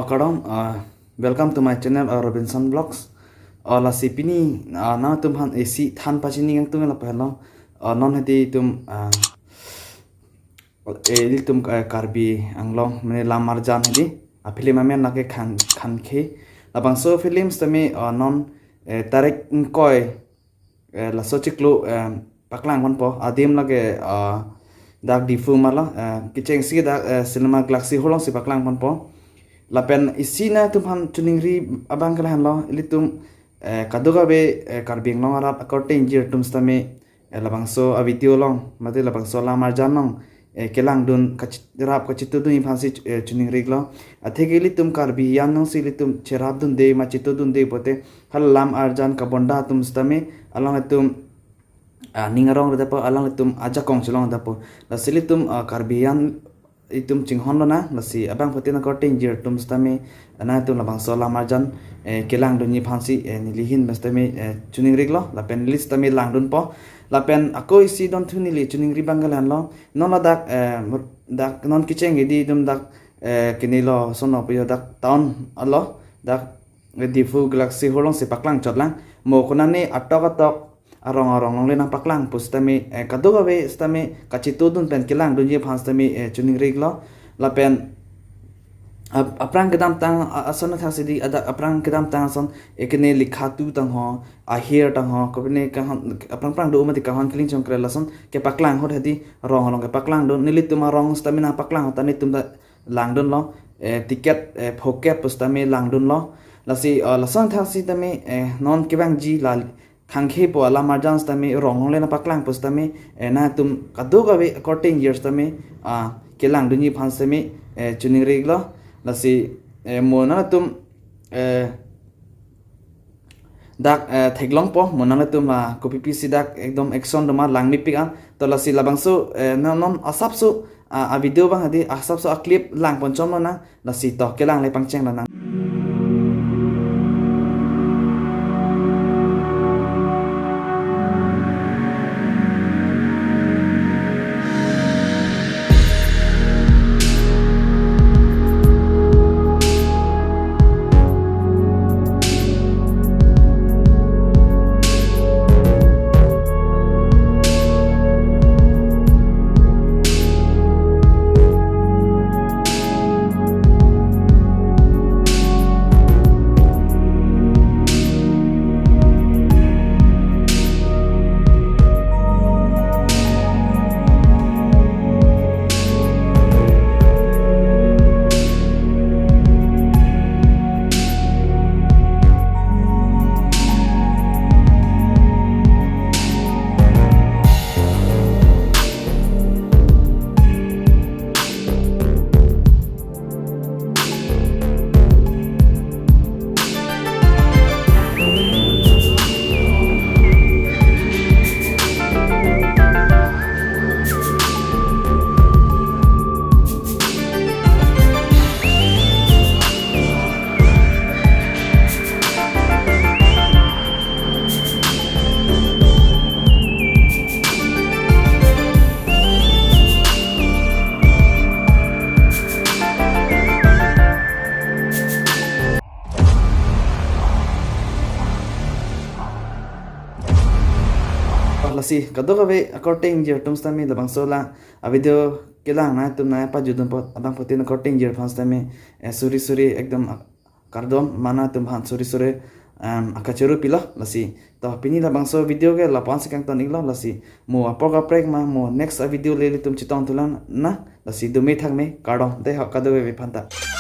Kadam, welcome to my channel Robinson Vlogs. La sipini na tum han esi than pachini yang tum la pehlo non hati tum edil tum karbi anglong mene lamar jan hadi film amen na ke khamkhe labang so films tami non tarik koi la so chiklu paklang kon po adim lage dak difu mala kicheng si dak cinema galaxy holong si paklang kon po lapen isina tum han tuningri abang kala lo ilitum kaduga be karbing long arab according jir tum stame labang so a video long mate labang so lamar janong kelang dun rap kachitu dun phansi tuningri lo athegeli tum karbi yanong sili tum cherab dun de machitu dun de pote hal lam arjan kabonda tum stame along tum ningarong redapo along tum aja kong chulong dapo la sili tum karbiyan itum chinghon na nasi abang photina korting jir tum stame na tum labang so lamar jan kelang dun ni phansi nilihin mastame chuning riglo lapen list tame lang dun po lapen ako isi don thunili chuning ri bangalan lo non la dak non kicheng di dum dak kinilo sono pyo dak town allo dak difu galaxy holong se paklang chotlang mo konane atok arong le nang paklang pustami kaduga be stami kachitu dun pen kilang dun je phans tami chuning riglo lapen aprang kedam tang asana thasidi ada aprang kedam tang son ekne likhatu tang ho a here tang ho kobne ka aprang do mati ka hon kling chong krela son ke paklang hot hadi rong ke paklang dun nilitum rong stami na paklang tani tum da lang dun lo ticket phoke pustami lang dun lo lasi lasan thasi tami non kebang ji la Khamkhe po ala marjans tami rong le na paklang pos tami na tum kaduga be according years tami kelang dunyi phans tami chuning reglo lasi mona tum dak theglong po mona tum copy pc dak ekdom action doma langmi pikan to lasi labangso non asapso a video bang hadi asapso a clip lang ponchom na lasi to kelang le pangcheng na lasi kaduga be according jir tum stami labang sola a video kelang na tum na pa judun pot abang potin according jir phans tami suri ekdom kardom mana tum han suri akacheru pila lasi to pini labang so video ke lapan sekang ton iglo lasi mo apok aprek ma mo next video le tum chitong tulan na lasi dume thak me kardom de kaduga be phanta